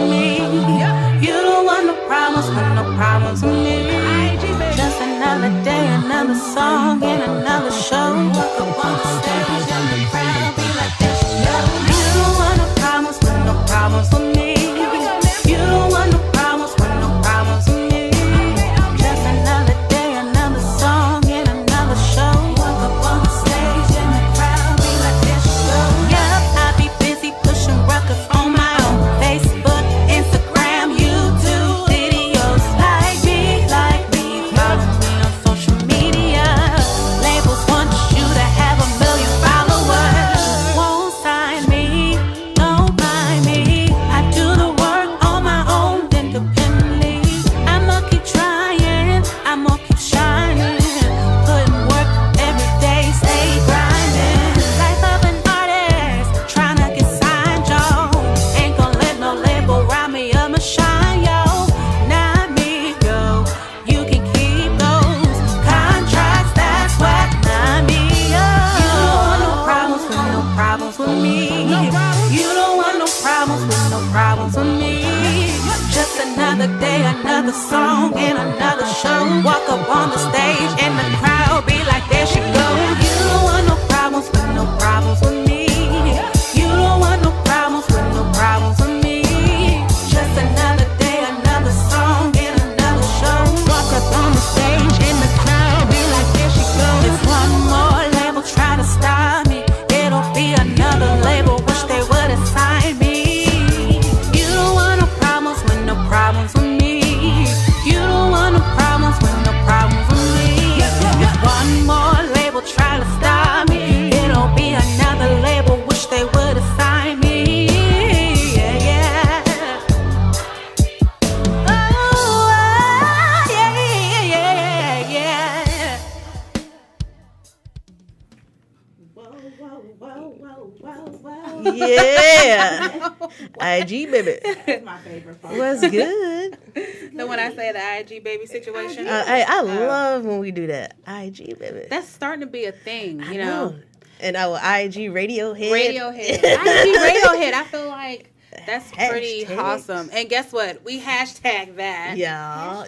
with me. You don't want no problems with me. Just another day, another song, and another show. Walk up on the stage and the crowd be like, there she goes. You don't want no problems with me. You don't want no problems with me. Just another day, another song, and another show. Walk up on the stage and the crowd be like, there she goes. Yup, I be busy pushing records on my own. Facebook, Instagram, YouTube videos. Like me, follow me on social media. Labels want you to have 1 million followers. Won't sign me, don't mind me. I do the work on my own independently. I'ma keep trying, I'ma keep shining. Putting work every day, stay grinding. Life of an artist, tryna get signed, yo. Ain't gon' let no label rob me of my shine, yo. Not me, yo. You can keep those contracts, that's what, not me, yo. You don't want no problems with me. You don't want no problems with me. Just another day, another song, and another show. Walk up on the stage and the crowd be like, there she goes. You don't want no problems with me. You don't want no problems with me. Just another day, another song, and another show. Walk up on the stage and the crowd be like, there she goes. If one more label try to stop me, it'll be another label, wish they would assign me. You don't want no problems with me. You don't want no problems with me. If one more label try to stop me, it'll be another label, wish they would assign me. Yeah, yeah. Oh, yeah, yeah. Yeah. IG baby. That's my favorite part. What's good? So when I say the IG baby situation, I love when we do that. IG baby. that's starting to be a thing, I you know. And our IG Radiohead. IG Radiohead. I feel like that's pretty Hashtags. awesome. And guess what? We hashtag that. Yeah.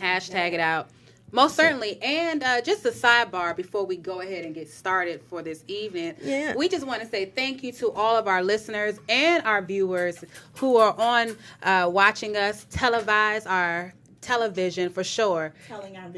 Hashtag it out. Most certainly. And just a sidebar before we go ahead and get started for this evening. Yeah. We just want to say thank you to all of our listeners and our viewers who are on watching us televise our television for sure. Telling our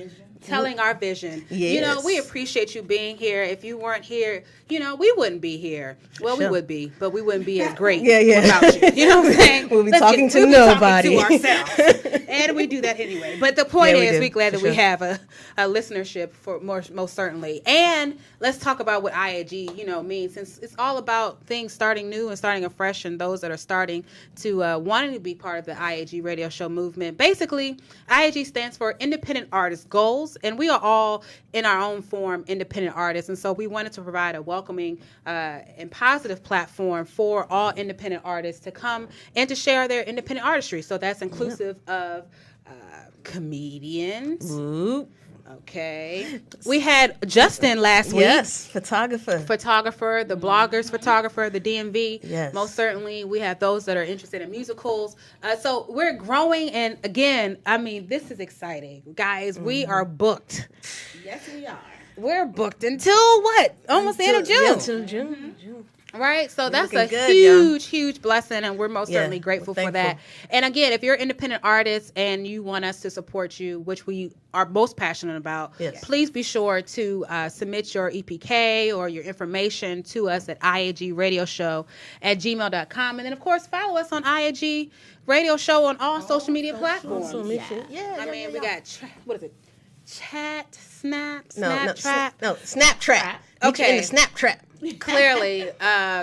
vision. Yes. You know, we appreciate you being here. If you weren't here, you know, we wouldn't be here. Well, Sure. we would be, but we wouldn't be as great Yeah. without you. You know what I'm saying? We'll be talking to nobody. Talking to ourselves. And we do that anyway. But the point Yeah, we is, do, we're glad for that we sure. have a listenership for most certainly. And let's talk about what IAG, means, since it's all about things starting new and starting afresh, and those that are starting to wanting to be part of the IAG radio show movement. Basically, IAG stands for Independent Artist Goals, and we are all in our own form independent artists, and so we wanted to provide a welcoming and positive platform for all independent artists to come and to share their independent artistry. So that's inclusive of comedians. Ooh. Okay. We had Justin last week. Yes, photographer, the bloggers photographer, the DMV. Yes. Most certainly. We have those that are interested in musicals. So we're growing. And again, I mean, this is exciting. Guys, we are booked. Yes, we are. We're booked until what? Almost the end of June. Yeah, until June. Right? So that's a looking good, huge blessing, and we're most certainly grateful we're for that. thankful. And again, if you're an independent artist and you want us to support you, which we are most passionate about, Yes. please be sure to submit your EPK or your information to us at IAGRadioshow@gmail.com. And then, of course, follow us on IAG Radio Show on all social media platforms. So make sure- We got, what is it? Chat, Snap, No, Snapchat. Snaptrap. Okay. In the Snaptrap. Clearly,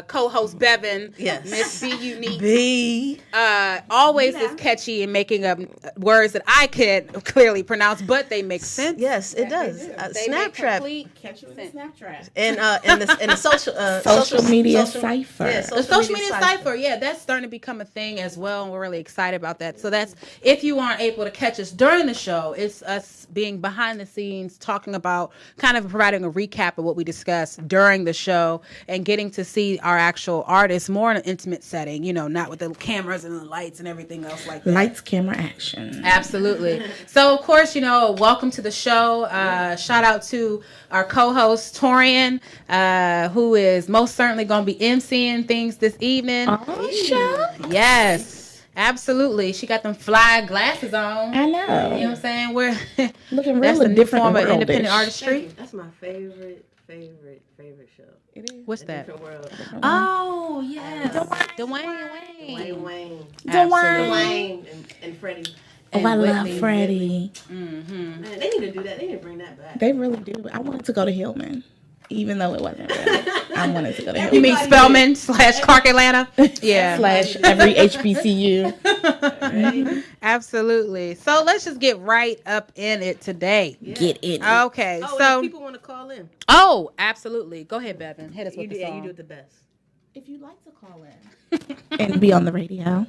co-host Bevan, Yes. Miss B Unique, B. always is catchy in making up words that I can't clearly pronounce, but they make sense. Yes, it does. They make Snaptrap. complete Catch you in the Snapchat. And the Social media cipher. Yeah, the social media cipher, that's starting to become a thing as well, and we're really excited about that. So that's, if you aren't able to catch us during the show, it's us being behind the scenes, talking about, kind of providing a recap of what we discussed during the show. show and getting to see our actual artists more in an intimate setting, you know, not with the cameras and the lights and everything else like that. Lights, camera, action. Absolutely. So, of course, you know, welcome to the show. Shout out to our co-host, Torian, who is most certainly going to be emceeing things this evening. Oh, sure. Yes, absolutely. She got them fly glasses on. I know. You know what I'm saying? We're Looking that's really the new different form of world-ish. independent artistry. That's my favorite show. It is. What's that? Different World. Oh, yes. Dwayne Dwayne Wayne. Absolutely. And Freddie. Oh, I love Whitney. Freddie. Mm-hmm. Man, they need to do that. They need to bring that back. They really do. I wanted to go to Hillman, even though it wasn't real. I wanted to go to Hillman. You mean Spelman / Clark Atlanta? Yeah. / every HBCU. Right? Absolutely. So let's just get right up in it today. Yeah. Get it. Okay. Oh, So, if people want to call in. oh, absolutely. Go ahead, Bevan. Hit us You with do, the yeah, song. you do it the best. If you'd like to call in and be on the radio,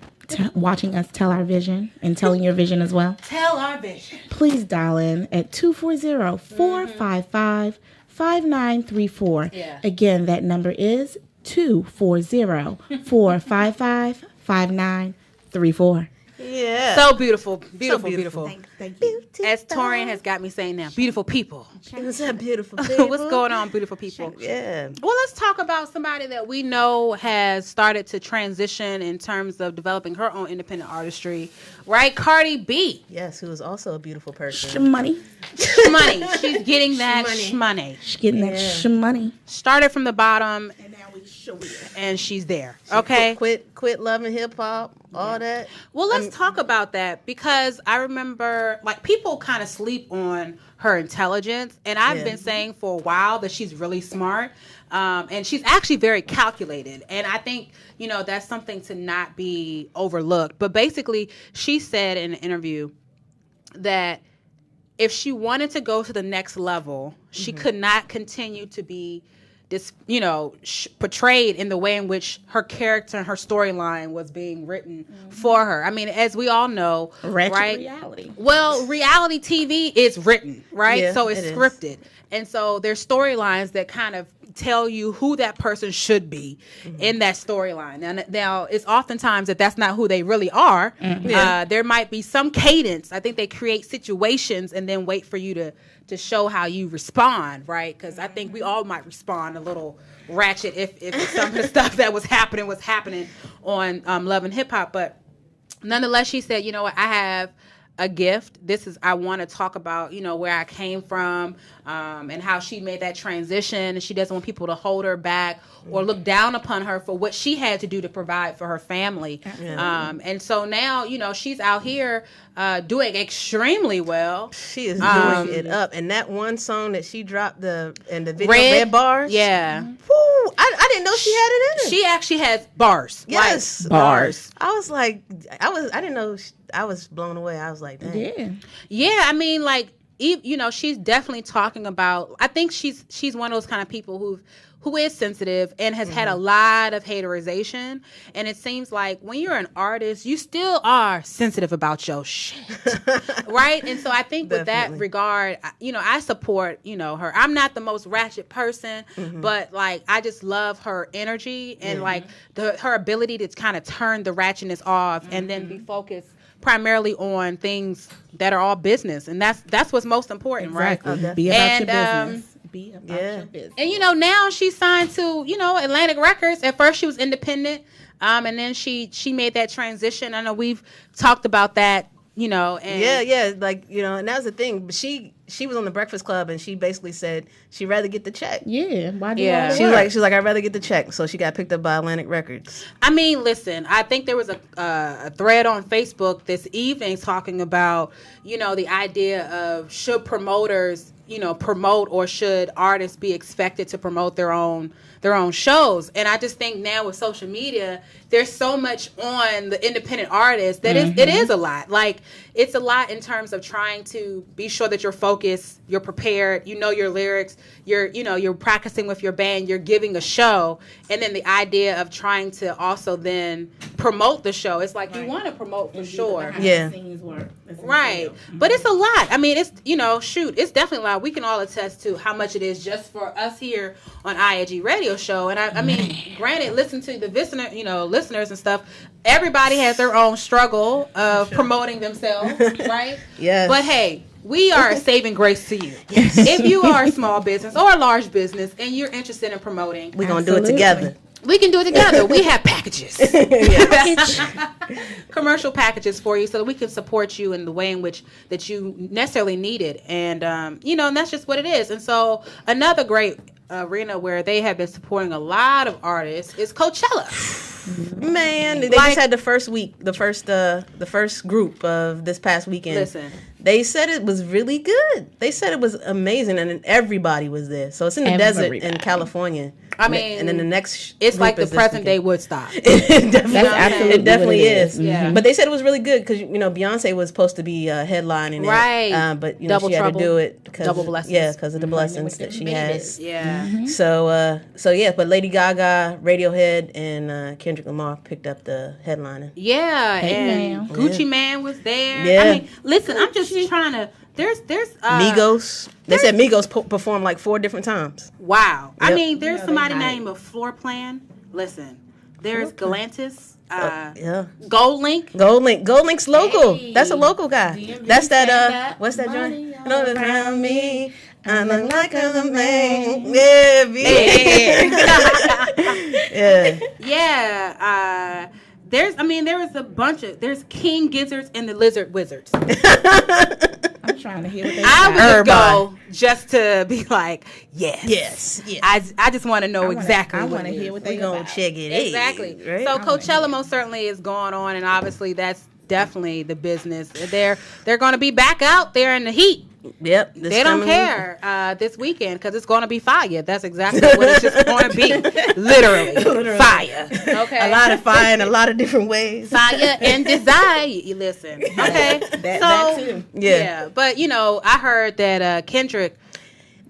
watching us tell our vision and telling your vision as well, Tell our vision. please dial in at 240-455-5934. Yeah. Again, that number is 240-455-5934. Yeah. So beautiful. Beautiful. Thank you. As Torian has got me saying now, beautiful people. What's that beautiful people? What's going on, beautiful people? Yeah. Well, let's talk about somebody that we know has started to transition in terms of developing her own independent artistry, right? Cardi B. Yes, who is also a beautiful person. Money. Money. She's getting that money. She's getting that money. Started from the bottom, And now we show it. and she's there. Okay. Quit loving hip hop, all that. Well, let's talk about that because I remember, like, people kind of sleep on her intelligence, and I've been saying for a while that she's really smart, and she's actually very calculated, and I think, you know, that's something to not be overlooked. But basically, she said in an interview that if she wanted to go to the next level, she could not continue to be this, you know, portrayed in the way in which her character and her storyline was being written for her. I mean, as we all know, right? Reality. Well, reality TV is written, right? Yeah, So it's it is. scripted. And so there's storylines that kind of tell you who that person should be in that storyline. Now, it's oftentimes that that's not who they really are. There might be some cadence. I think they create situations and then wait for you to show how you respond, right? Because I think we all might respond a little ratchet if some of the stuff that was happening on Love and Hip Hop. But nonetheless, she said, you know what, I have a gift. I want to talk about, you know, where I came from, and how she made that transition, and she doesn't want people to hold her back or look down upon her for what she had to do to provide for her family. And so now, you know, she's out here doing extremely well. She is doing it up. And that one song that she dropped in the video, Red Bars. Yeah. Woo, I didn't know she had it in her. She actually has bars. Yes. Like, bars. I was like, I didn't know. I was blown away. I was like, dang. Yeah. Yeah, I mean, like, you know, she's definitely talking about, I think she's one of those kind of people who is sensitive and has had a lot of haterization. And it seems like when you're an artist, you still are sensitive about your shit. Right? And so I think with that regard, you know, I support, you know, her. I'm not the most ratchet person, but like, I just love her energy and like her ability to kind of turn the ratchetness off and then be focused primarily on things that are all business, and that's what's most important, right? Be about your And, business. Be about your business. And you know, now she's signed to, you know, Atlantic Records. At first she was independent, and then she made that transition. I know we've talked about that, you know. And Yeah, like, you know, and that was the thing. But she was on the Breakfast Club, and she basically said she'd rather get the check. Yeah. Why do Yeah. all She that? was like, I'd rather get the check. So she got picked up by Atlantic Records. I mean, listen, I think there was a thread on Facebook this evening talking about, you know, the idea of should promoters, you know, promote, or should artists be expected to promote their own shows. And I just think now with social media, there's so much on the independent artist that it is a lot. Like, it's a lot in terms of trying to be sure that you're focused focused, you're prepared, you know your lyrics, you're practicing with your band, you're giving a show, and then the idea of trying to also then promote the show. It's like you want to promote for sure. Yeah. Right. But it's a lot. I mean, it's, it's definitely a lot. We can all attest to how much it is just for us here on IAG radio show. And I mean, granted, listen to the listeners and stuff. Everybody has their own struggle of promoting themselves, right? Yes. But hey, we are a saving grace to you. Yes. If you are a small business or a large business and you're interested in promoting, we're going to do it together. We can do it together. We have packages. Commercial packages for you so that we can support you in the way in which that you necessarily need it. And, and that's just what it is. And so another great arena where they have been supporting a lot of artists is Coachella. Man, they just had the first week, the first group of this past weekend. Listen. They said it was really good. They said it was amazing, and everybody was there. So it's in the desert in California. I mean, and then the next it's like the present day Woodstock. It definitely is. Yeah. But they said it was really good because Beyonce was supposed to be headlining it, right? But she Double had trouble. to do it because double blessings. Yeah, because of the blessings that she has. Yeah. So yeah, but Lady Gaga, Radiohead, and Kendrick Lamar picked up the headlining. Yeah, Hey, and Gucci Man was there. Yeah. I mean, listen, I'm just trying to. There's Migos. They said Migos performed like 4 different times. Wow. Yep. I mean, there's somebody named Floor Plan. Listen, there's Galantis. Gold Link. Gold Link's local. Hey. That's a local guy. DMV That's that. that What's that money joint? on No, around me. I look like a man. Yeah, yeah. Yeah. There was a bunch of. There's King Gizzards and the Lizard Wizards. I'm trying to hear what they I say. would go just to be like, yes. I just want to know exactly. I what want to it hear is. what they We gonna about. check it. Exactly. Right? So Coachella most certainly is going on, and obviously that's definitely the business. They're going to be back out there in the heat. Yep. They don't care this weekend because it's going to be fire. That's exactly what it's just going to be. Literally fire. Okay. A lot of fire in a lot of different ways. Fire and desire. You listen. Okay. That too. Yeah. But I heard that Kendrick.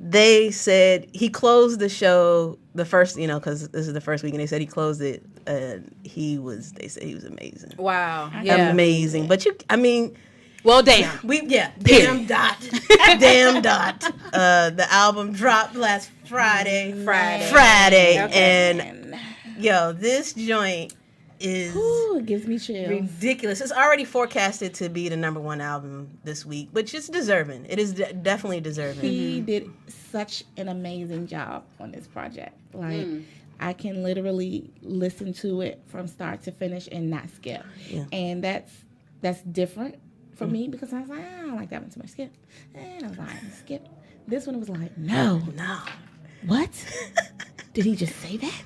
They said he closed the show the first, because this is the first week, and they said he closed it. They said he was amazing. Wow. Yeah. Amazing. But well, damn. Damn dot. The album dropped last Friday. Okay. And this joint is Ooh, it gives me chills. ridiculous. It's already forecasted to be the #1 album this week, which is deserving. It is definitely deserving. He did such an amazing job on this project. Like, I can literally listen to it from start to finish and not skip. Yeah. And that's different for me because I was like, I don't like that one too much. Skip. And I was like, skip. This one was like, no. What? Did he just say that?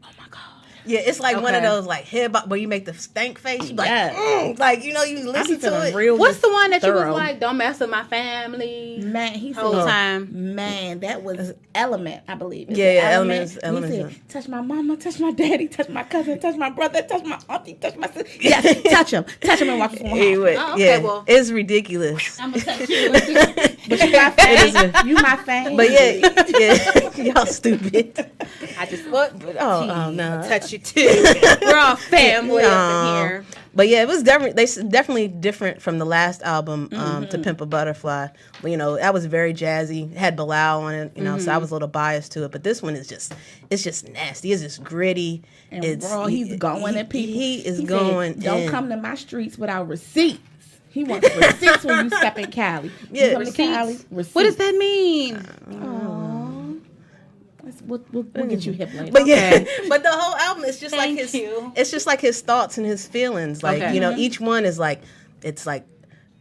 Oh my God. Yeah, it's like one of those head bop where you make the stank face. You you listen to it. Real What's the one that you thorough. was like, don't mess with my family? Man, he Whole said, time. man, that was Element, I believe. It's Yeah, Element. Elements. He said, touch my mama, touch my daddy, touch my cousin, touch my brother, touch my auntie, touch my sister. Yes, touch him and walk him home. Anyway, Oh, okay, well. it's ridiculous. I'm gonna touch you. But you my fan. You my fan. But yeah, y'all stupid. I just look. Oh no, Touch you too. We're all family up in here. But yeah, it was definitely different from the last album, To Pimp a Butterfly. Well, that was very jazzy. It had Bilal on it, so I was a little biased to it. But this one is just nasty. It's just gritty. And It's bro, he's going at people. He said, going. don't come to my streets without receipts. He wants receipts when you step in Cali. Yeah, you come to Cali, receipts. What does that mean? We'll get you hip later. But yeah, but the whole album is just Thank like his. you. It's just like his thoughts and his feelings. Like each one is like, it's like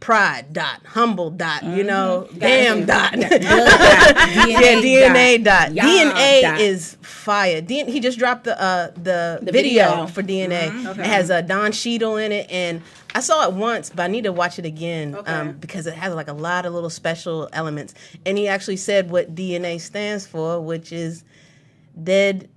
pride dot, humble dot, damn dot, DNA dot. DNA is fire. He just dropped the video for DNA. It has Don Cheadle in it, and I saw it once, but I need to watch it again because it has like a lot of little special elements. And he actually said what DNA stands for, which is Dead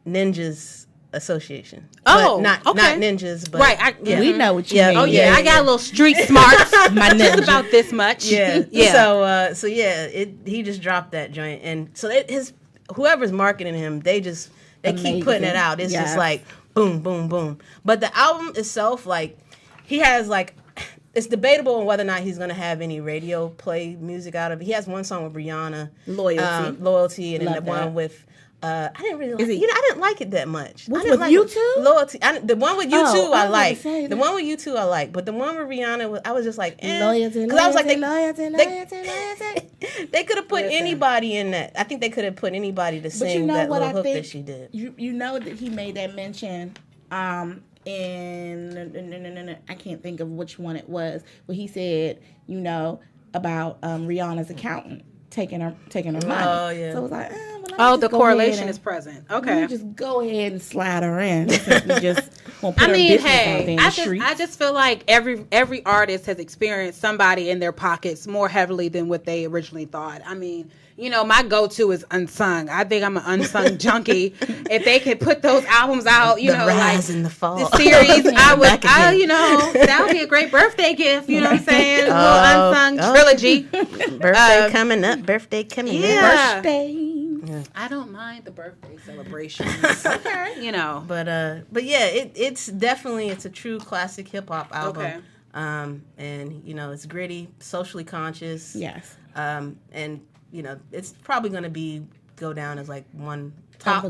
Ninjas Association. Oh, but not ninjas, but right. We know what you mean. Oh yeah, I got a little street smarts. My Just ninja. about this much. Yeah. yeah. So he just dropped that joint, and so his whoever's marketing him, they keep putting it out. It's just like boom, boom, boom. But the album itself, like he has like. It's debatable on whether or not he's going to have any radio play music out of it. He has one song with Rihanna, Loyalty, and then the one with I didn't really like it. I didn't like it that much. With U2? Loyalty. The one with U2 I like. The one with U2 I like, but the one with Rihanna I was just like, Loyalty. Because I was like, they could have put anybody in that. I think they could have put anybody to sing that little hook that she did. You know that he made that mention in I can't think of which one it was, but he said, about Rihanna's accountant taking her money. Oh yeah. So it was like, the correlation is present. Okay. You just go ahead and slide her in. Since we just won't put her business out there in the streets. I just feel like every artist has experienced somebody in their pockets more heavily than what they originally thought. I mean, my go-to is Unsung. I think I'm an Unsung junkie. If they could put those albums out, the Rise and the Fall, the series, that would be a great birthday gift. You know what I'm saying? A little Unsung trilogy. Birthday coming up. Birthday coming up. Birthday. Yeah. I don't mind the birthday celebrations. Okay. But yeah, it's definitely a true classic hip hop album. Okay. And it's gritty, socially conscious. Yes. And it's probably going to go down as like one of the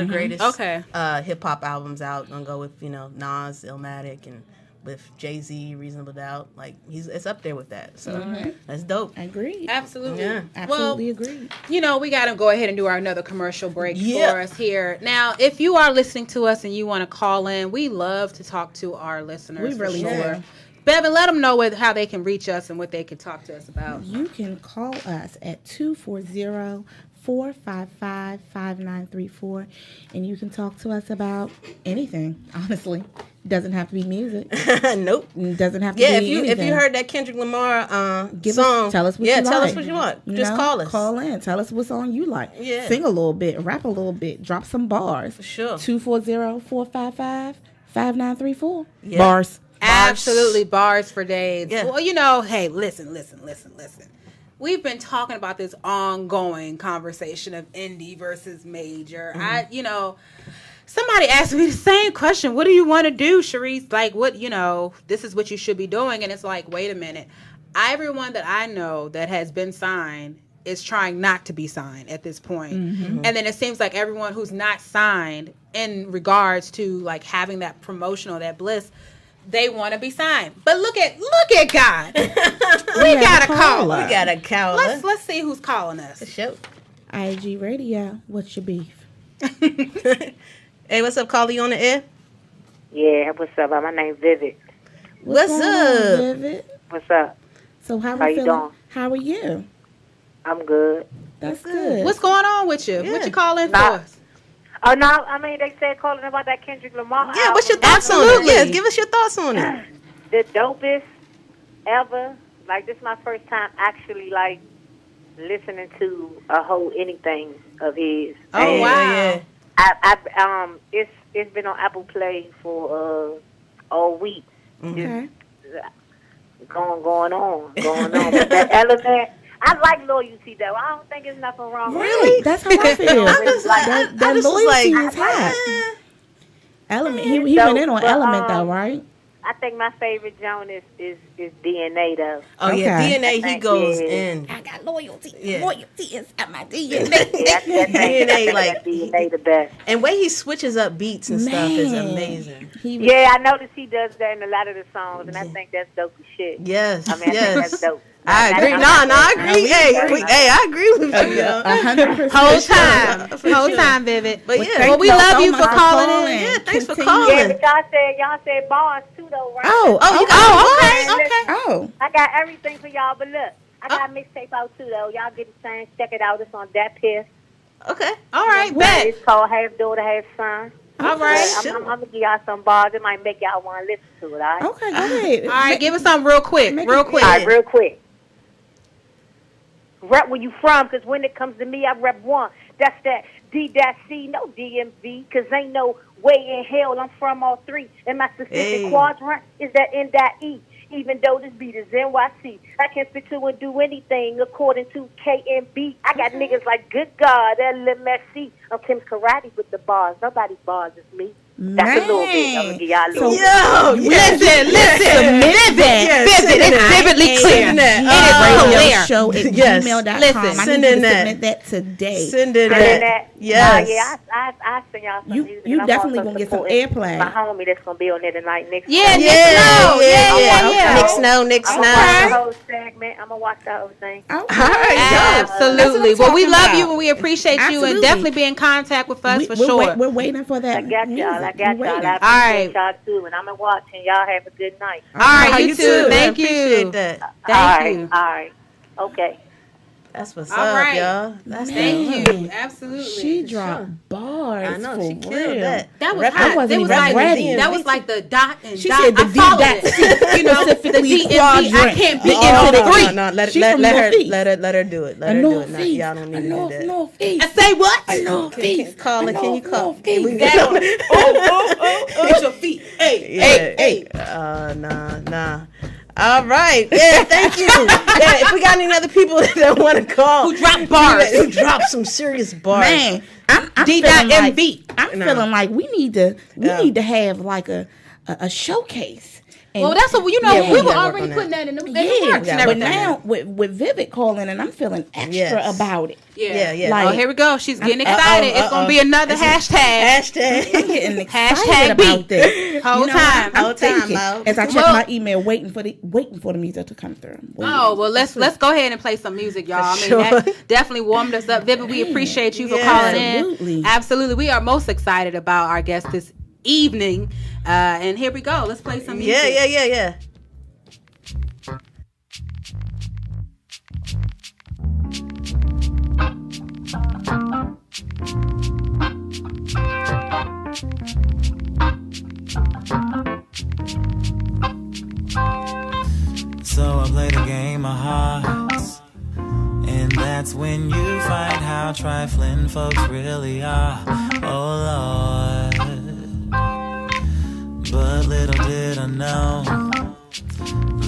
greatest hip hop albums out. Gonna go with Nas, Illmatic, and with Jay-Z, Reasonable Doubt. Like it's up there with that. So that's dope. I agree. Absolutely. Yeah. Absolutely agree. We got to go ahead and do another commercial break for us here. Now, if you are listening to us and you want to call in, we love to talk to our listeners. We really do. Bevan, let them know how they can reach us and what they can talk to us about. You can call us at 240-455-5934, and you can talk to us about anything, honestly. It doesn't have to be music. Nope. It doesn't have to be anything. If you heard that Kendrick Lamar song, tell us what you like. Tell us what you want. Just call us. Call in. Tell us what song you like. Yeah. Sing a little bit. Rap a little bit. Drop some bars. For sure. 240-455-5934. Yeah. Bars. Absolutely, bars for days. Yeah. Well, hey, listen. We've been talking about this ongoing conversation of indie versus major. Somebody asked me the same question. What do you want to do, Sharice? Like, this is what you should be doing. And it's like, wait a minute. Everyone that I know that has been signed is trying not to be signed at this point. Mm-hmm. And then it seems like everyone who's not signed in regards to like having that promotional, that bliss, they want to be signed. But look at God. we got a caller. We got a caller. Let's see who's calling us. The show. IAG Radio. What's your beef? Hey, what's up, caller? You on the air? Yeah, what's up? My name's Vivid. What's up? Vivid? What's up? So how you doing? How are you? I'm good. That's good. What's going on with you? Yeah. What you calling for? Oh, no, I mean, they said calling about that Kendrick Lamar Yeah, album. what's your thoughts on it? Yeah, give us your thoughts on it. The dopest ever. Like, this is my first time actually, like, listening to a whole anything of his. Oh, wow. Yeah. It's been on Apple Play for all week. Okay. Just going on. But that element, I like loyalty though. I don't think there's nothing wrong with it. Really? That's how I feel. I that just was loyalty like, is hot. Element. He went in on Element though, right? I think my favorite Joan is DNA though. Oh yeah, Okay. DNA. He goes in. I got loyalty. Yeah. Loyalty is at my DNA. DNA, like DNA the best. and way he switches up beats and stuff is Man. amazing. Yeah, I noticed he does that in a lot of the songs, and I think that's dope as shit. Yes, I mean, I think that's yes. dope. I agree. No, I agree. Hey, I agree with you. 100%. Whole time, Vivid. But yeah, Well, we love you for calling in. Yeah, thanks for Continue. calling. Yeah, but y'all said bars too though, right? You got okay. Oh. I got everything for y'all, but look, I got a mixtape out too though. Y'all get the chance, check it out. It's on Dat Piff. Okay. All right, bet. It's called Half Daughter, Half Son. All right. I'm gonna give y'all some bars. It might make y'all want to listen to it. All right. Okay, go ahead. All right, give us something real quick. Make Real it- quick. All right, real quick. Rep where you from, because when it comes to me, I rep one. That's that D-C, no DMV, because ain't no Way in hell, I'm from all three. And my specific quadrant is that N.E. Even though this beat is NYC, I can fit to and do anything according to KMB. I got niggas like good God, LMSC. I'm Kim's Karate with the bars. Nobody's bars is me. That's a little bit. I'm gonna give y'all a little bit. Listen. It's vividly clear. Radio show at gmail.com. Listen, I send need in you to that. submit that today. Send in that. Yes. I send y'all some music. You and I'm definitely also gonna get some supporting airplay. My homie that's gonna be on there tonight. Nick Yeah. Nick Snow. I'm gonna watch the whole segment. I'm gonna watch the whole thing. Okay. All right, Absolutely. Well, we love you and we appreciate you, Absolutely. and definitely be in contact with us for sure. We're waiting for that. I got y'all. I All appreciate y'all too, and I'm gonna watch. And y'all have a good night. All right, you too. Thank Appreciate you. that. Thank you. All right. Okay. That's what's All up, right. y'all. That's Thank the- you. Absolutely. She dropped bars. I know for she real. killed that. That was Rep- hot. I wasn't It was even like ready. that was like the dot and She dot. said the I D followed dot it. You know, the specifically D and B. I quadrant. can't be Oh, into no, three. No, let She from Northeast. her do it. Let her do it. No, y'all don't need to do that. Northeast. I say what? Northeast. Call it. Can you call? Northeast. We can get on it. It's your feet. Hey. Nah. All right. Yeah, thank you. Yeah, if we got any other people that want to call, Who drop bars. who drop some serious bars. Man, I'm D feeling dot like, MV. I'm feeling like we need to have like a showcase. And Well, that's what we Yeah, were gotta work already on that. putting that in the works and but everything. now with Vivid calling, and I'm feeling extra about it. Yeah. Like- Oh, here we go. She's getting excited. It's gonna be another hashtag. I'm getting excited Hashtag about B. this. Whole time. I'm Whole time, thinking, Mo. as I check Well- my email, waiting for the music to come through. Oh well, let's go ahead and play some music, y'all. I mean, sure. that definitely warmed us up. Vivid, we appreciate you for Yeah. calling Absolutely. in. Absolutely, we are most excited about our guest this evening. And here we go. Let's play some music. Yeah. So I played a game of hearts, and that's when you find how trifling folks really are. Oh Lord, but little did I know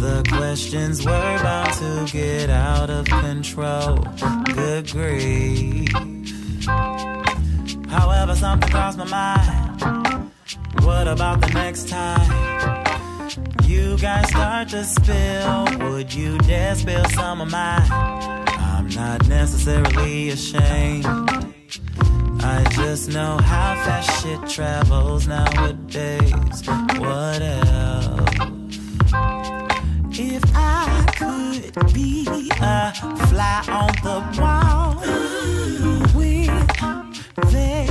the questions were about to get out of control. Good grief. However, something crossed my mind. What about the next time you guys start to spill? Would you dare spill some of mine? I'm not necessarily ashamed. I just know how fast shit travels nowadays. What else? If I could be a fly on the wall, when they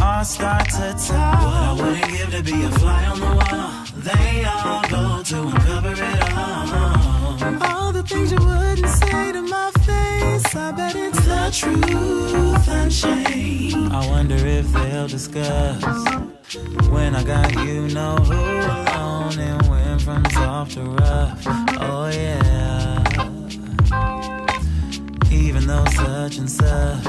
all start to talk, what I wouldn't give to be a fly on the wall. They all go to uncover it all the things you wouldn't say to my face. I bet it's the truth and shame. I wonder if they'll discuss when I got you know who alone and went from soft to rough. Oh yeah. Even though such and such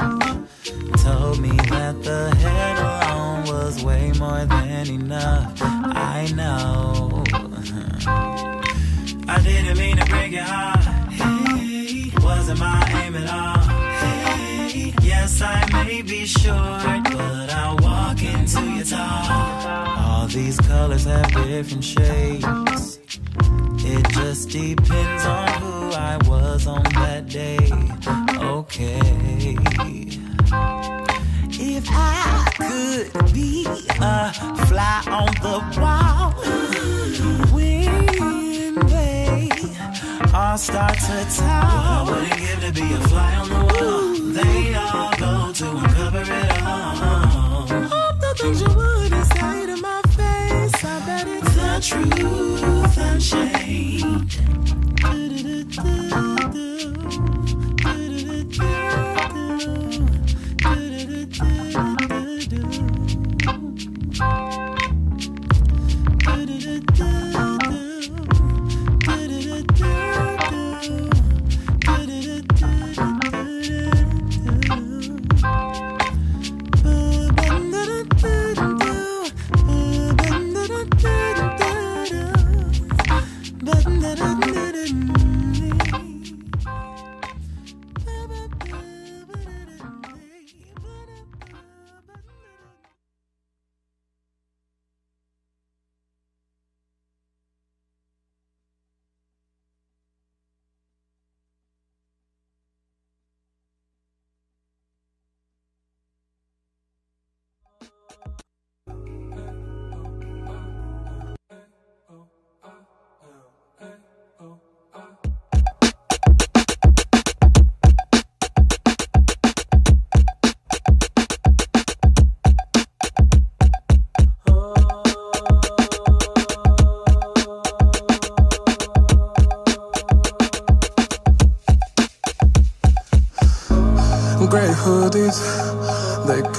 told me that the head alone was way more than enough. I know I didn't mean to break your heart. Hey, wasn't my aim at all. Hey, yes, I may be short, but I'll walk into your tall. All these colors have different shades. It just depends on who I was on that day. Okay. If I could be a fly on the wall, when they all start to talk, what I wouldn't give to be a fly on the wall. They all go to uncover it all. All the things you wouldn't say to my face, I bet it's the truth and shame.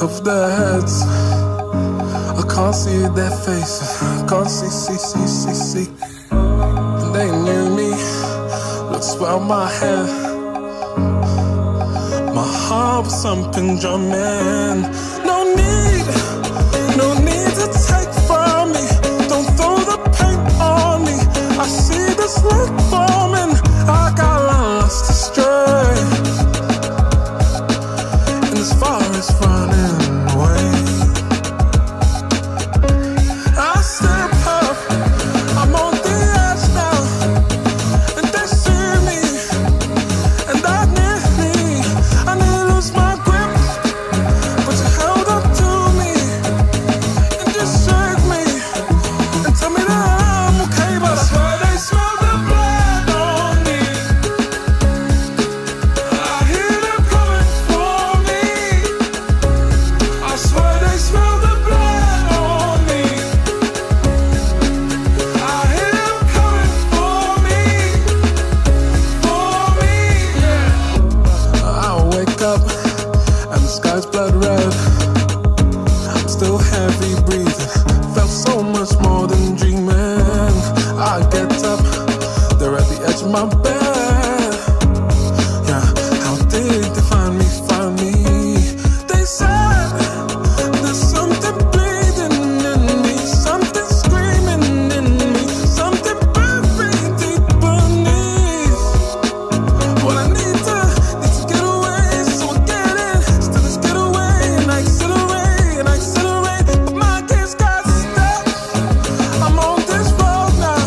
of their heads. I can't see their faces. I can't see. And they knew me. Look, swell my hair. My heart was thumping, drumming. No need to take from me. Don't throw the paint on me. I see this look forming. I got lost astray. And as far as running away, I step up. I'm on the edge now. And they see me. And I need me. I need to lose my grip. But you held up to me. And you shook me. And tell me that I'm okay. But I swear they smell the blood on me. I hear them coming for me. I swear they smell the blood on me. I hear them coming for me. Yeah. I wake up and the sky's blood red. I'm still heavy breathing. Felt so much more than dreaming. I get up, they're at the edge of my bed. Yeah, how did they find me? They said there's something bleeding in me, something screaming in me, something buried deep beneath. Well, I need to get away, so I get in. Still let's get away, and I accelerate, but my gaze got stuck. I'm on this road now.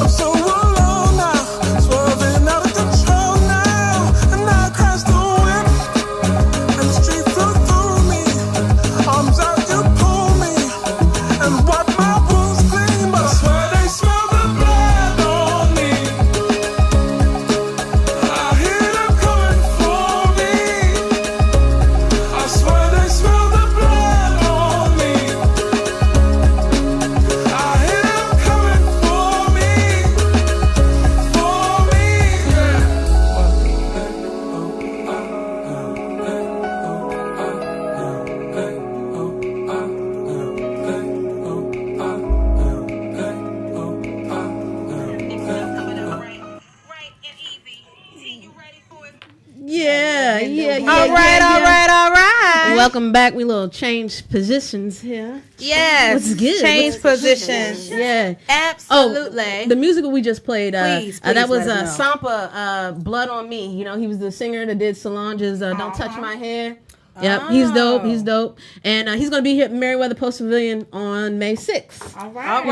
I'm so alone now, swerving out of control now, and I crashed the whip, and the street flew through me. Arms out, you pull me, and wipe my wounds clean. But I swear they smell the blood on me. I hear them coming for me. I swear they smell the blood on me. I hear them coming for me. Yeah. All right. Welcome back. We little changed positions here. Yes. What's good? Change positions. Yeah. Absolutely. The musical we just played, Please that was let us know. Sampa, Blood on Me. You know, he was the singer that did Solange's Don't Touch My Hair. Yep, he's dope. And he's going to be here at Merriweather Post Pavilion on May 6th. All right.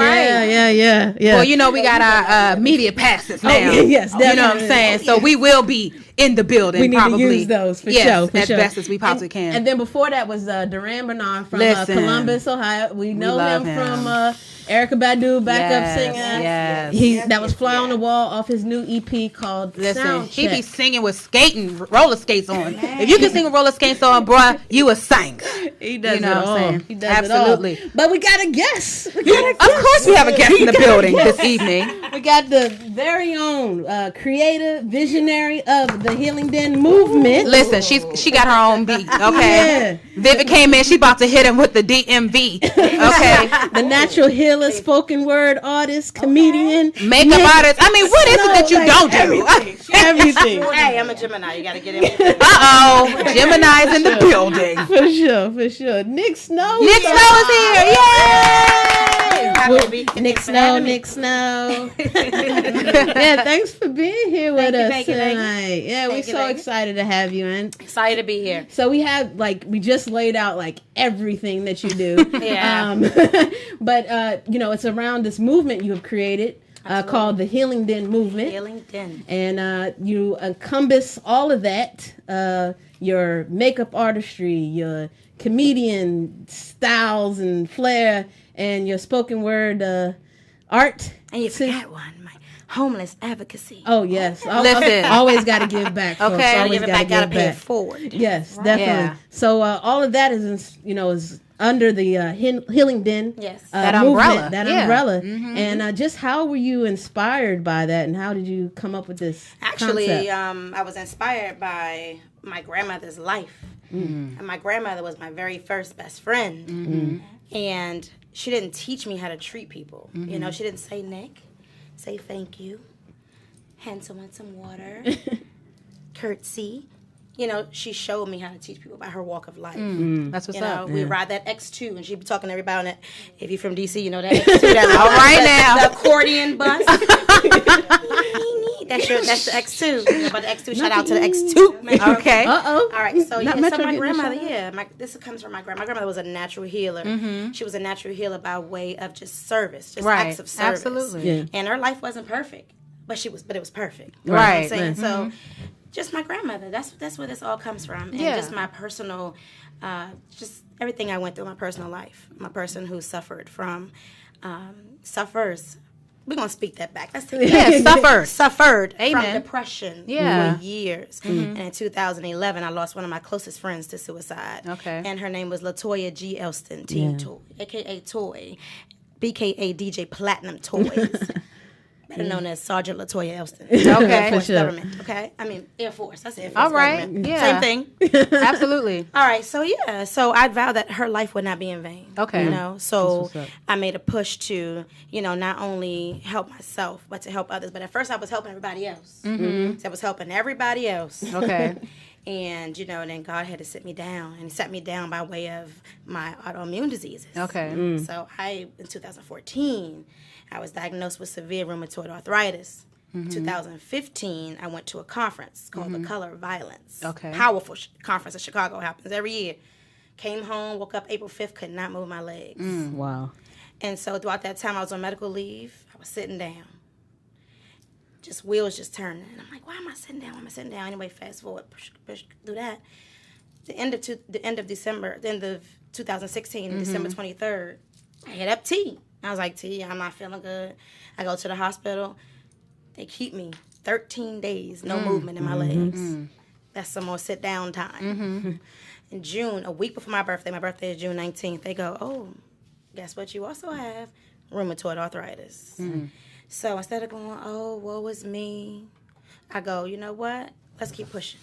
Yeah. Well, you know, we got our media passes now. Yes, You know what I'm saying? So we will be in the building We need probably. to use those for yes, sure. as best as we possibly can. And then before that was Duran Bernard from Listen. Columbus, Ohio. We know love him him. from Erica Badu, backup singer. Yes. That was Fly on the Wall off his new EP called Listen, Sound he be Check. singing with roller skates on. If you can sing with roller skates on, bruh, you a singer. He does You know it what I'm all. saying? He does Absolutely. it all. But we got a guest. Of course we have a guest in the building this evening. We got the very own creator, visionary of the Healing Den movement. Listen, she got her own beat, okay? Vivid came in, she about to hit him with the DMV, okay? The natural healer, spoken word artist, comedian, Makeup artist. I mean, what is it that you don't do? everything. Hey, I'm a Gemini. You gotta get in. Uh-oh, Gemini's in the building. For sure. Nick Snow. Nick Snow is here, yay! Happy to be Nick Snow. Yeah, thanks for being here with us thank you. tonight. Yeah, we're so excited to have you in. Excited to be here. So we have we just laid out everything that you do. Yeah. But it's around this movement you have created called the Healing Den movement. Healing Den. And you encompass all of that, your makeup artistry, your comedian styles and flair, and your spoken word art. And you forgot one, my homeless advocacy. Oh, yes. Listen. Always got to give back, folks. Okay. Always Give it back, gotta pay it forward. Yes, definitely. Yeah. So all of that is under the Healing Den. Yes. That movement, umbrella. That Yeah. umbrella. Mm-hmm. And just how were you inspired by that, and how did you come up with this Actually, concept? I was inspired by my grandmother's life. And my grandmother was my very first best friend. And she didn't teach me how to treat people. You know, she didn't say, Nick, say thank you, hand someone some water, curtsy. You know, she showed me how to teach people about her walk of life. That's what's up. We ride that X2, and she'd be talking to everybody on it. If you're from D.C., you know that X2. That All right now. The accordion bus. That's the X2. You know about the X2? Shout out to the X2. Okay. All right, so Not so Metro my getting a grandmother, shout-out? this comes from my grandmother. My grandmother was a natural healer. She was a natural healer by way of just service, just Right. acts of service. Absolutely. Yeah. And her life wasn't perfect, but it was perfect. You Right. know what I'm saying? So just my grandmother. That's where this all comes from. And just my personal, just everything I went through in my personal life. I'm a person who suffered from, suffers. We're going to speak that back. Let's take that. Suffered from Amen. depression Yeah. for years. And in 2011, I lost one of my closest friends to suicide. Okay. And her name was LaToya G. Elston, Team Toy, a.k.a. Toy, BKA DJ Platinum Toys. Better known as Sergeant LaToya Elston. Okay. Air Force For sure. government, okay? I mean, Air Force. I said Air Force All right. government. Yeah. Same thing. Absolutely. All right, so I vowed that her life would not be in vain. Okay. You know, so what's up. I made a push to, you know, not only help myself, but to help others. But at first I was helping everybody else. So I was helping everybody else. Okay. And, you know, then God had to sit me down, and he sat me down by way of my autoimmune diseases. Okay. So in 2014, I was diagnosed with severe rheumatoid arthritis. 2015, I went to a conference called The Color of Violence. Okay. Powerful conference in Chicago, happens every year. Came home, woke up April 5th, could not move my legs. Wow. And so throughout that time, I was on medical leave. I was sitting down. Just wheels just turning. And I'm like, why am I sitting down? Why am I sitting down? Anyway, fast forward, push through that. The end of 2016, December 23rd, I hit up T. I was like, T, I'm not feeling good. I go to the hospital. They keep me 13 days, no movement in my legs. That's some more sit down time. In June, a week before my birthday is June 19th, they go, oh, guess what you also have? Rheumatoid arthritis. So instead of going, oh, woe is me, I go, you know what? Let's keep pushing.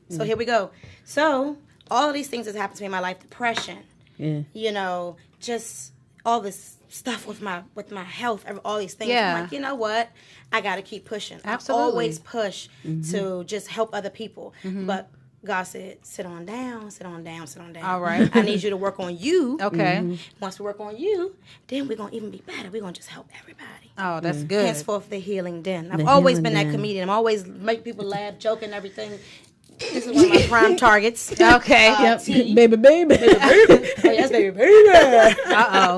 So here we go. So all of these things that happened to me in my life, depression, you know, just all this stuff with my health, all these things. Yeah. I'm like, you know what? I got to keep pushing. Absolutely. I always push to just help other people. But God said, sit on down, sit on down, sit on down. All right. I need you to work on you. Okay. Once we work on you, then we're going to even be better. We're going to just help everybody. Oh, that's good. Henceforth, the healing den. I've The always healing been that den. comedian. I'm always make people laugh, joke, and everything. This is one of my prime targets. Okay. Yep. T. Baby, baby. Oh, yes, baby, baby. Uh-oh.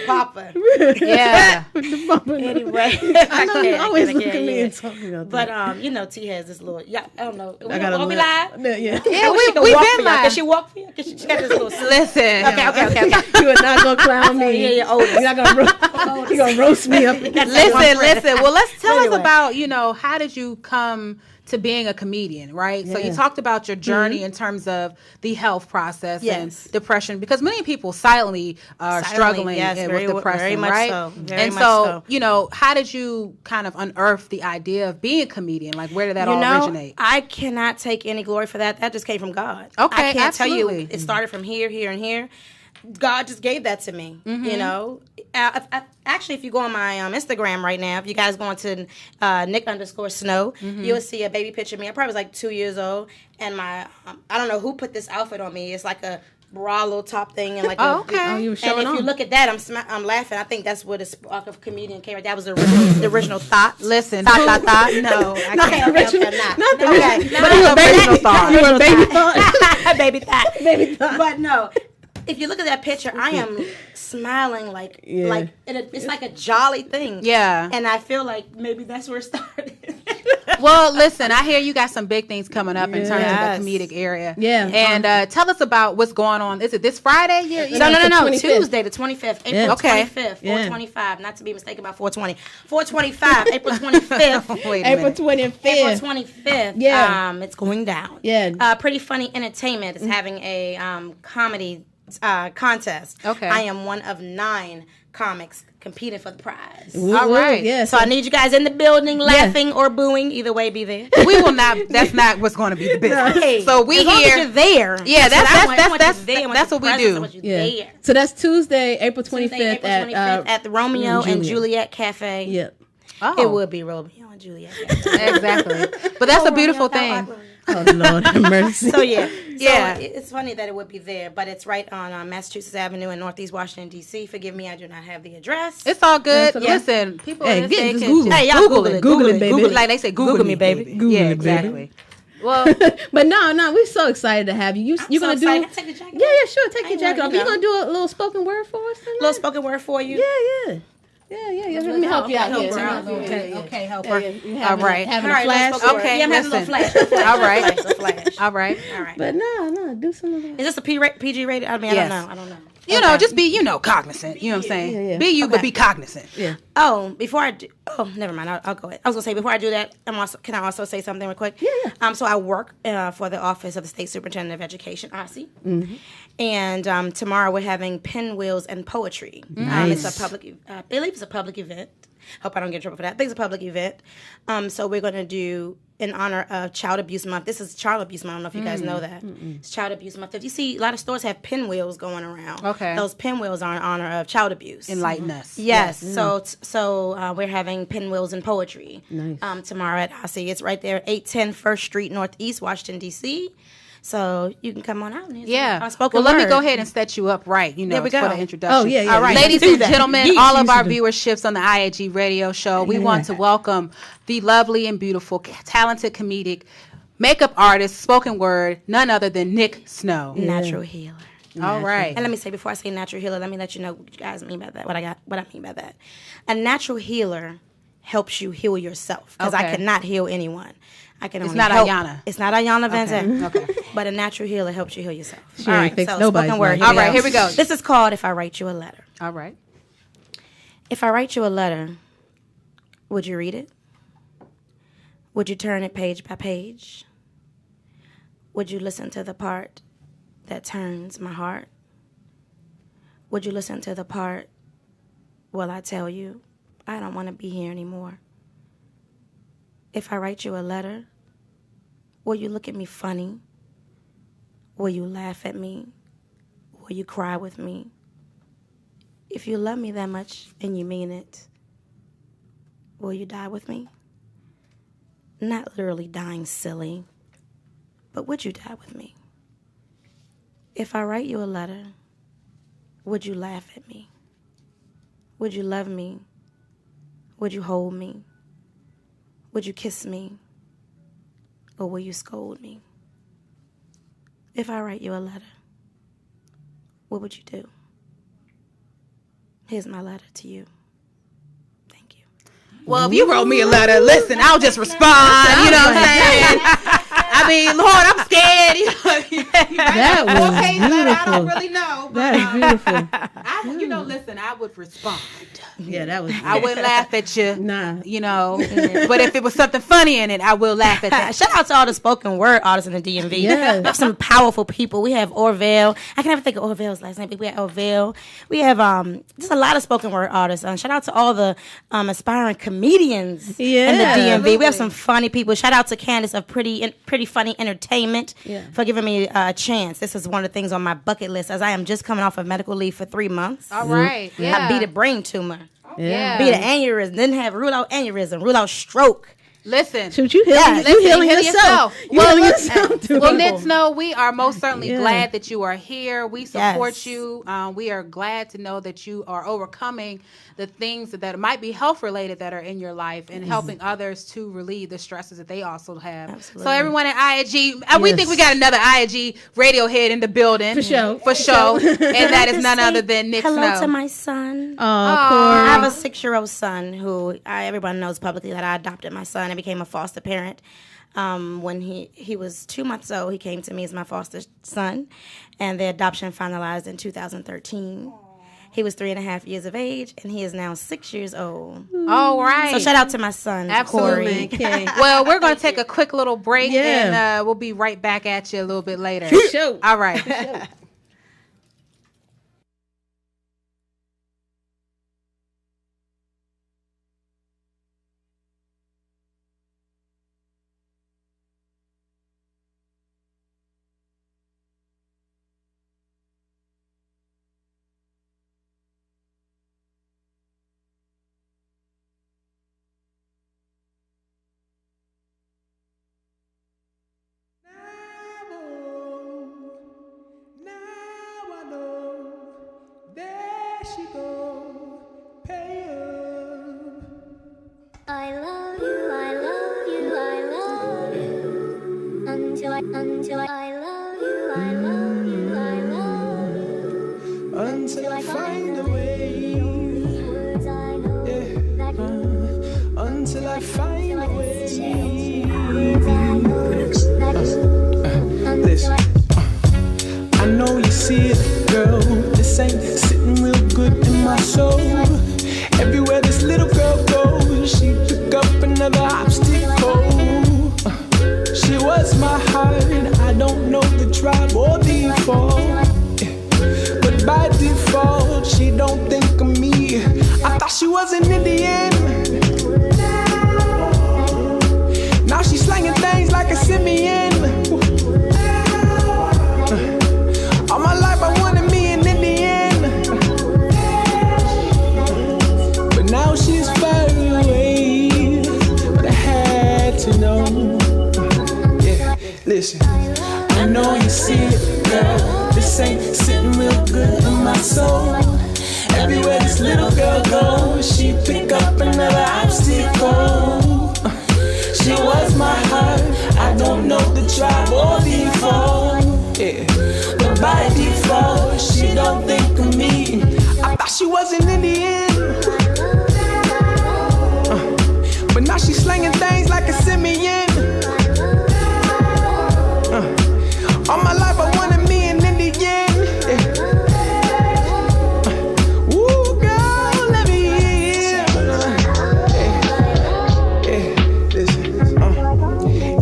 Papa. Yeah. Anyway. I know you always look at me and talk about that. But, you know, T has this little, I don't know. I got a Are we lip. live? Yeah. Yeah, She can we've walk been for y'all. Can live. she walk for you? She got this little Listen. Okay. You are not gonna clown me. Yeah, Otis. You're not gonna you gonna roast me up. Listen. Well, let's tell us Anyway. about, you know, how did you come to being a comedian, right? So you talked about your journey in terms of the health process Yes. and depression, because many people silently are struggling yes, with depression, very much right? so. Very much so, so. you know, how did you kind of unearth the idea of being a comedian? Like, where did that all originate? I cannot take any glory for that. That just came from God. Okay, I can't tell absolutely. you it started from here, and here. God just gave that to me, you know. Actually, if you go on my Instagram right now, if you guys go into Nick_Snow, you'll see a baby picture of me. I probably was like 2 years old, and my I don't know who put this outfit on me. It's like a bra little top thing and like Oh, okay. Oh, you were and showing if you off. look at that, I'm laughing. I think that's where the spark of comedian came. That was the original thought. Listen. Thought. No, I can't. Okay, Not the okay. original. But You no, a baby original thought. You a baby thought. baby thought. Baby thought. But no, if you look at that picture, I am smiling like it's like a jolly thing. Yeah. And I feel like maybe that's where it started. Well, listen, I hear you got some big things coming up in terms Yes. of the comedic area. Yeah. And tell us about what's going on. Is it this Friday? No, the 25th. Tuesday, the 25th, April Yeah. Okay. 25th, Yeah. 425, not to be mistaken about 420. 425, April 25th. Wait a April minute. 25th. April 25th. Yeah. It's going down. Yeah. Pretty Funny Entertainment is having a comedy contest. Okay. I am one of 9 comics competing for the prize. All right. Yeah. So I need you guys in the building, laughing or booing. Either way, be there. We will not. That's not what's going to be the business. Hey, so we as long as here. you're there. Yeah, That's what we do. There. So that's Tuesday, April 25th, Tuesday, April 25th at the Romeo and Juliet Cafe. Yep. Oh. It would be Romeo and Juliet Cafe. Exactly. But that's a beautiful thing. Oh Lord have mercy. So it's funny that it would be there, but it's right on Massachusetts Avenue in Northeast Washington D.C. Forgive me, I do not have the address. It's all good. Yeah. Listen, people Hey, in this just day Google. can Hey, y'all Google it. Google it, baby. Like they say, Google me, baby. Google yeah, it, baby. exactly. Well, But no, we're so excited to have you. You're so gonna do? excited. Take the jacket Yeah, off. sure. Take your jacket off. you You know. gonna do a little spoken word for us? Little spoken word for you. Yeah. Let me help you out here. okay, help her. You All right. Having All a right, flash. let's spoken word. Okay, Yeah, I'm having a little listen. flash. All right. Flash. All right. All right. But no, do some of that. Is this a PG rated? I mean, Yes. I don't know. You know, just be, cognizant. You know what I'm saying? Yeah. Be you, but be cognizant. Yeah. Oh, before I do, never mind. I'll go ahead. I was gonna say before I do that, can I also say something real quick? Yeah. So I work for the Office of the State Superintendent of Education, OSSE, and tomorrow we're having Pinwheels and Poetry. It's a public, I believe it's a public event. Hope I don't get in trouble for that. I think it's a public event. So we're gonna do in honor of Child Abuse Month. This is Child Abuse Month. I don't know if you guys know that. It's Child Abuse Month. If you see, a lot of stores have pinwheels going around. Okay. Those pinwheels are in honor of child abuse. Enlighten us. Yes. So we're having Pinwheels and Poetry tomorrow at OSSE. It's right there, 810 First Street, Northeast Washington, D.C. So you can come on out. And Well, let me go ahead and set you up right, There we for go. the introduction. Oh, yeah. All right. Let's Ladies do and that. gentlemen, Yes. all of our viewerships on the IAG radio show, we want to welcome the lovely and beautiful, talented comedic makeup artist, spoken word, none other than Nick Snow. Natural healer. All right. And let me say, before I say natural healer, let me let you know what you guys mean by that. What I mean by that. A natural healer helps you heal yourself, because I cannot heal anyone. I can only not help. Ayanna. It's not Ayanna Van Zandt. Okay. But a natural healer helps you heal yourself. She ain't fix nobody's spoken word. life. All right, here we go. This is called If I Write You a Letter. All right. If I write you a letter, would you read it? Would you turn it page by page? Would you listen to the part that turns my heart? Would you listen to the part where I tell you I don't want to be here anymore? If I write you a letter, will you look at me funny? Will you laugh at me? Will you cry with me? If you love me that much and you mean it, will you die with me? Not literally dying silly, but would you die with me? If I write you a letter, would you laugh at me? Would you love me? Would you hold me? Would you kiss me? Or will you scold me? If I write you a letter, what would you do? Here's my letter to you. Thank you. Well, if you wrote me a letter, listen, I'll just respond. You know what I'm saying? I mean, Lord, I'm scared. That was I don't beautiful. really know. But, That is beautiful. listen, I would respond. Yeah, that was. I wouldn't laugh at you. Nah. But if it was something funny in it, I will laugh at that. Shout out to all the spoken word artists in the DMV. Yes. We have some powerful people. We have Orville. I can never think of Orville's last name, but we have Orville. We have just a lot of spoken word artists. Shout out to all the aspiring comedians in the DMV. Absolutely. We have some funny people. Shout out to Candace of Pretty Funny Entertainment for giving me a chance. This is one of the things on my bucket list, as I am just coming off of medical leave for 3 months. All right. Yeah. I beat a brain tumor. Yeah. Beat an aneurysm. Didn't have rule out aneurysm. Rule out stroke. Listen. Shoot, you healing, Yeah, you healing heal yourself. yourself. You Well, healing yourself too. Well, Nick Snow, we are most certainly Yeah. glad that you are here. We support Yes. you. We are glad to know that you are overcoming the things that might be health related that are in your life and helping others to relieve the stresses that they also have. Absolutely. So everyone at IAG, we Yes. think we got another IAG Radiohead in the building. For sure. For sure. And that is none Say other than Nick hello Snow. to my son. Oh, I have a 6-year-old son who everyone knows publicly that I adopted my son and became a foster parent. When he was 2 months old, he came to me as my foster son, and the adoption finalized in 2013. He was 3.5 years of age, and he is now 6 years old. All right. So shout out to my son, Absolutely. Corey. okay. Well, we're going to take a quick little break, Yeah. and we'll be right back at you a little bit later. Shoot. All right. she go, pay up. I love you, I love you, I love you. Until I love you, I love you, I love you. Until I find a way. Words I know that Until I find a way. words I know that Listen, I know you see it, girl. This ain't sitting real good in my soul. Everywhere this little girl goes, she pick up another obstacle. She was my heart. I don't know the tribe or default, but by default, she don't think of me. I thought she was an Indian. Now she's slanging things like a simian. All my life I wanted me an Indian, but now she's far away. But I had to know. Yeah, listen. I know you see it, girl. This ain't sitting real good in my soul. Everywhere this little girl goes, she pick up another obstacle. She was my heart. I don't know the tribe or default. Yeah. But by default, she don't think of me. I thought she was an Indian, but now she's slanging things like a simian. All my life I wanted me an Indian. Yeah. Ooh, girl, let me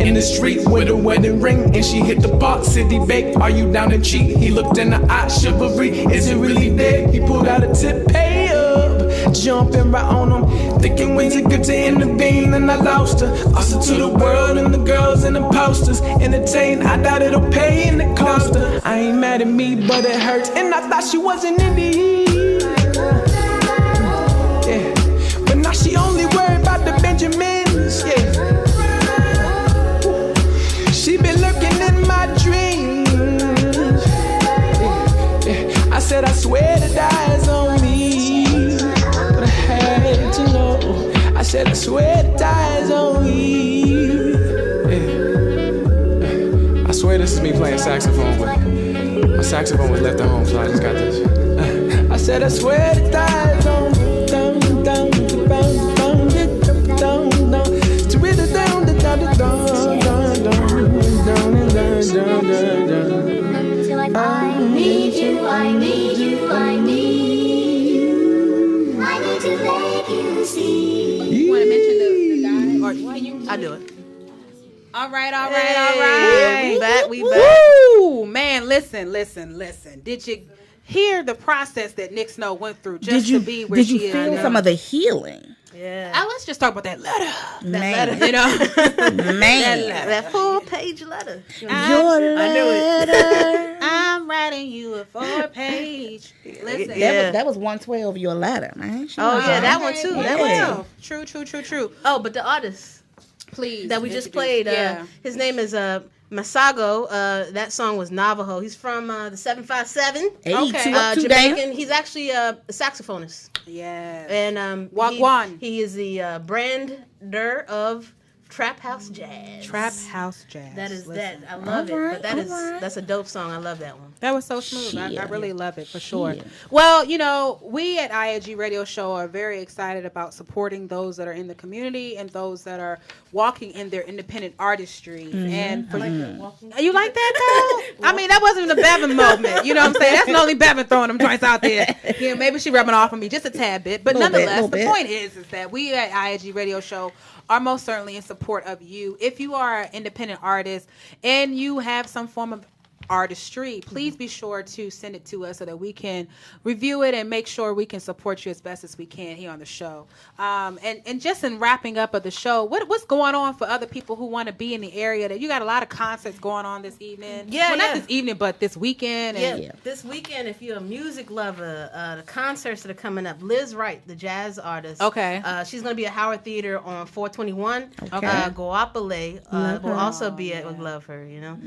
in. In the street with a wedding ring, and she hit the box, city bake. Are you down to cheat? He looked in the eye, chivalry. Is it really dead? He pulled out a tip, pay up. Jumping right on him, thinking when's it good to intervene, and I lost her. Lost her to the world and the girls and the posters. Entertain, I doubt it'll pay and it cost her. I ain't mad at me, but it hurts, and I thought she was an Indian. Yeah, but now she only worried about the Benjamins. Yeah. She been lurking in my dreams. Yeah. I said I swear to die is on me, but I had to know. I said I swear to die is on me. Yeah. I swear this is me playing saxophone, but my saxophone was left at home, so I just got this. I said I swear to die is on me. Down, down, down, down, down, down, down, to it down, down, down, down, down. until I need you, I need you, I need you. I need to make you see. You want to mention the guy? Or can you? I do it. All right. We back. Woo! Man, listen. Did you hear the process that Nick Snow went through just to be where she is? Did you feel some of the healing? Yeah. Let's just talk about that letter. Man. You know, Man. That full-page letter. Your letter. I'm writing you a 4-page. Listen, That was 112, your letter, man. That one too. That one too. True. Oh, but the artist Please. that we just played, his name is Masago. That song was Navajo. He's from the 757. Jamaican. He's actually a saxophonist. Yes. And Wagwan. he is the brander of Trap House Jazz. Trap House Jazz. That is Listen. that. I love it. But that's a dope song. I love that one. That was so smooth. I really love it for sure. Yeah. Well, you know, we at IAG Radio Show are very excited about supporting those that are in the community and those that are walking in their independent artistry. And for you like that though? I mean, that wasn't the Bevan moment. You know what I'm saying? That's the only Bevan throwing them joints out there. Yeah, maybe she rubbing off on me just a tad bit, but nonetheless, the point is that we at IAG Radio Show are most certainly in support of you. If you are an independent artist and you have some form of artistry, please be sure to send it to us so that we can review it and make sure we can support you as best as we can here on the show. And just in wrapping up of the show, what's going on for other people who want to be in the area? That you got a lot of concerts going on this evening. Not this evening, but this weekend. This weekend, if you're a music lover, the concerts that are coming up. Liz Wright, the jazz artist. Okay. She's going to be at Howard Theater on 421. Okay. Guapale will also be at. We love her. You know.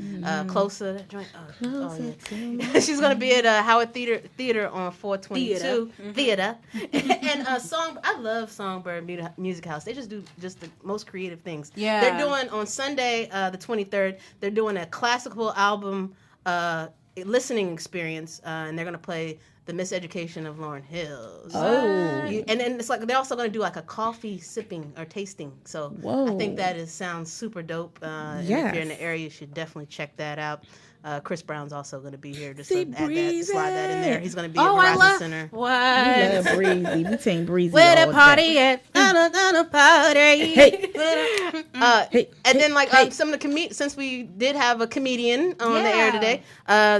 Closer. She's gonna be at Howard Theater on 422 Theater. And I love Songbird Music House. They just do just the most creative things. Yeah, they're doing on Sunday the 23rd. They're doing a classical album listening experience, and they're gonna play The Miseducation of Lauryn Hill. And then it's like they're also going to do like a coffee sipping or tasting. So I think that sounds super dope. And if you're in the area, you should definitely check that out. Chris Brown's also going to be here. Just to add that, slide that in there. He's going to be at Verizon Center. We love Breezy. We team Breezy. Where the party at? On party. Hey. And then some of the since we did have a comedian on the air today,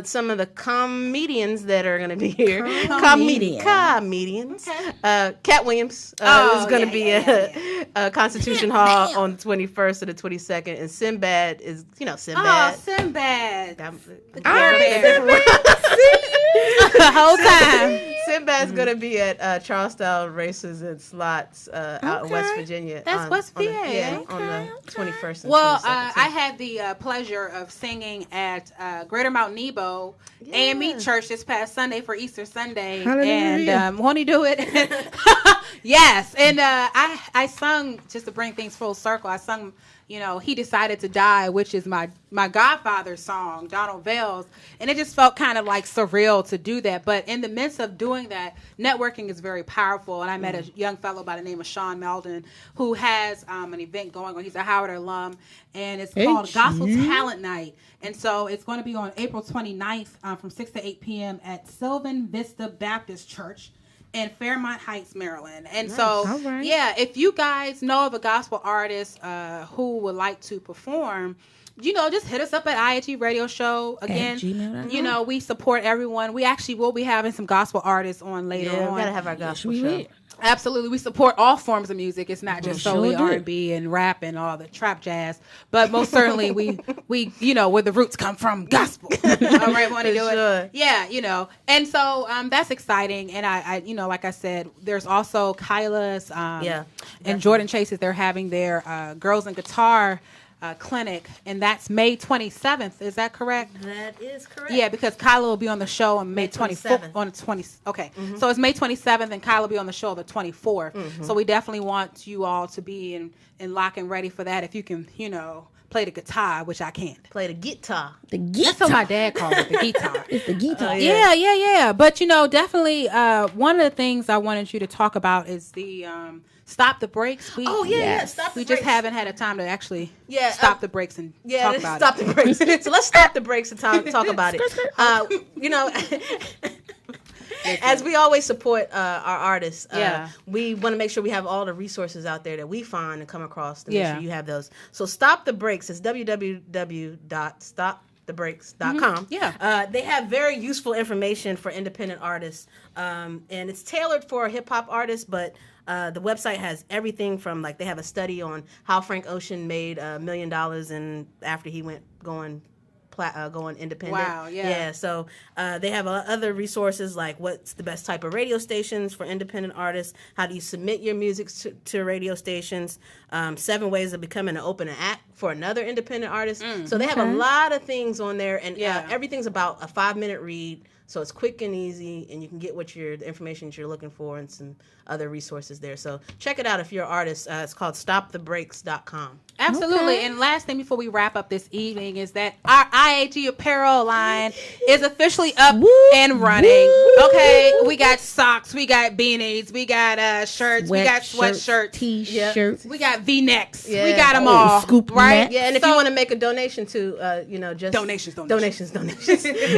some of the comedians that are going to be here. Comedians. Okay. Cat Williams is going to be at Constitution Hall on the 21st to the 22nd, and Sinbad is Sinbad. Oh, Sinbad. The whole time. Sinbad's gonna be at Charlestown Races and Slots out in West Virginia. That's West VA. On the 21st. And well, 22nd, I had the pleasure of singing at Greater Mount Nebo AME Church this past Sunday for Easter Sunday. Hallelujah. And won't he do it? Yes. And I sung, just to bring things full circle, I sung, He Decided to Die, which is my Godfather's song, Donald Vale's. And it just felt kind of like surreal to do that. But in the midst of doing that, networking is very powerful. And I met a young fellow by the name of Sean Meldon who has an event going on. He's a Howard alum. And it's called Gospel Talent Night. And so it's going to be on April 29th from 6 to 8 p.m. at Sylvan Vista Baptist Church in Fairmont Heights, Maryland. And so, if you guys know of a gospel artist who would like to perform, just hit us up at IAG Radio Show. Again, we support everyone. We actually will be having some gospel artists on later on. We gotta have our gospel show. Absolutely. We support all forms of music. It's not just solely R&B and rap and all the trap jazz. But most certainly we where the roots come from, gospel. All right, want to do it? Yeah, And so that's exciting. And I like I said, there's also Kyla's and Jordan Chase's. They're having their Girls in Guitar clinic, and that's May 27th. Is that correct? That is correct. Yeah, because Kyla will be on the show on May 24th. On the 20th. Okay, so it's May 27th, and Kyla will be on the show on the 24th. So we definitely want you all to be in lock and ready for that. If you can, play the guitar, which I can't. Play the guitar. That's what my dad calls it, the guitar. It's the guitar. Yeah. But definitely one of the things I wanted you to talk about is the Stop the Brakes. Stop the brakes. We just haven't had a time to actually stop the brakes and talk about stop the brakes. So let's stop the brakes and talk about it. As we always support our artists, we want to make sure we have all the resources out there that we find and come across to make sure you have those. So Stop the Brakes is www.stopthebrakes.com. They have very useful information for independent artists, and it's tailored for hip hop artists, but the website has everything from they have a study on how Frank Ocean made $1 million and after he went going independent. Wow, yeah. So they have other resources like what's the best type of radio stations for independent artists, how do you submit your music to radio stations, 7 ways of becoming an open act for another independent artist. So they have a lot of things on there, and everything's about a 5-minute read. So it's quick and easy, and you can get the information that you're looking for and some other resources there. So check it out if you're an artist. It's called stopthebrakes.com. Absolutely. Okay. And last thing before we wrap up this evening is that our IAG apparel line is officially up and running. Okay, we got socks, we got beanies, we got shirts, we got sweatshirts, t-shirts, we got V-necks, we got them all. Scoop right? Net. Yeah, and if you want to make a donation to, just donations.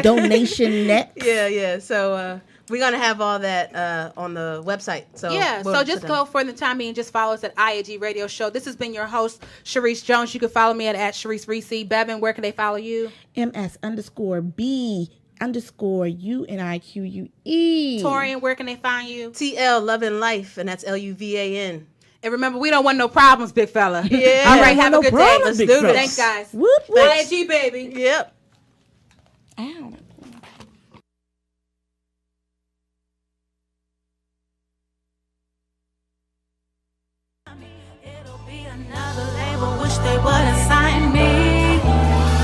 Donation net. Yeah. So we're gonna have all that on the website. So so just go for the time being. Just follow us at IAG Radio Show. This has been your host, Sharice Jones. You can follow me at Sharice Reese. Bevan, where can they follow you? MS_B_UNIQUE. Torian, where can they find you? TL Lovin' Life, and that's LUVAN. And remember, we don't want no problems, big fella. Yeah. All right, have a good day. Let's do this. Thanks, guys. Whoop, whoop. IAG, baby. Yep. Ow. Wish they would assign me.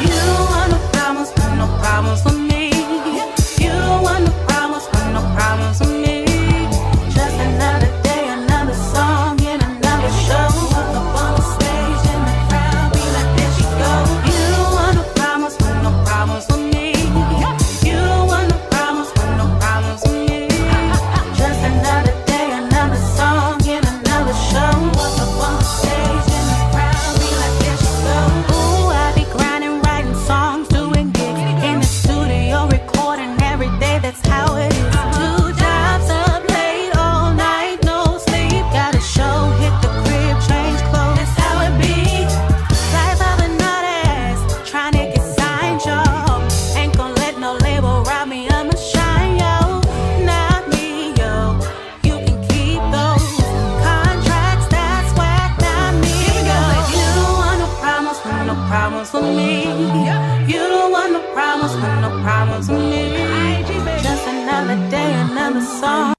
You don't want no problems, no problems. problems with me. You don't want no problems with me. Just another day, another song, and another show. Walk up on the stage and the crowd be like, there she go. You don't want no problems with me. You don't want no problems with me. Just another day, another song, and another show. Walk up on the stage and the crowd be like, there she go. Ooh, I be grinding, writing songs, doing gigs in the studio, recording every day. That's how it is. 2 jobs up late all night, no sleep. Got a show, hit the crib, change clothes. That's how it be. Life of a nut ass, trying to get signed, y'all. Ain't gon' let no label rob me of my shine, yo. Not me, yo. You can keep those contracts, that's whack, not me, yo. You don't want no problems with me. You don't want no problems with me. Just another day, another song,